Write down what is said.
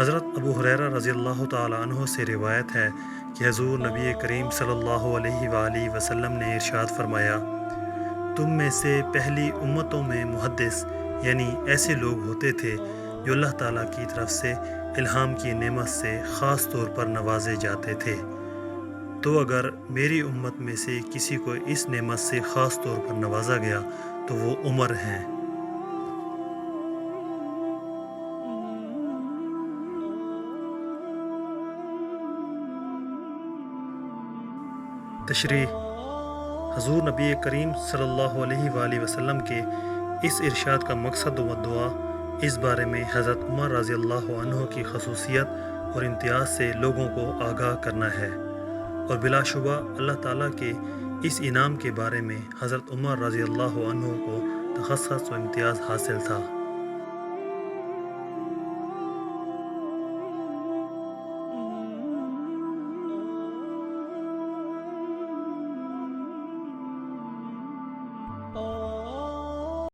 حضرت ابو ہریرہ رضی اللہ تعالیٰ عنہ سے روایت ہے کہ حضور نبی کریم صلی اللہ علیہ وآلہ وسلم نے ارشاد فرمایا، تم میں سے پہلی امتوں میں محدث یعنی ایسے لوگ ہوتے تھے جو اللہ تعالیٰ کی طرف سے الہام کی نعمت سے خاص طور پر نوازے جاتے تھے۔ تو اگر میری امت میں سے کسی کو اس نعمت سے خاص طور پر نوازا گیا تو وہ عمر ہیں۔ تشریح: حضور نبی کریم صلی اللہ علیہ وآلہ وسلم کے اس ارشاد کا مقصد و دعا اس بارے میں حضرت عمر رضی اللہ عنہ کی خصوصیت اور امتیاز سے لوگوں کو آگاہ کرنا ہے، اور بلا شبہ اللہ تعالیٰ کے اس انعام کے بارے میں حضرت عمر رضی اللہ عنہ کو تخصص و امتیاز حاصل تھا۔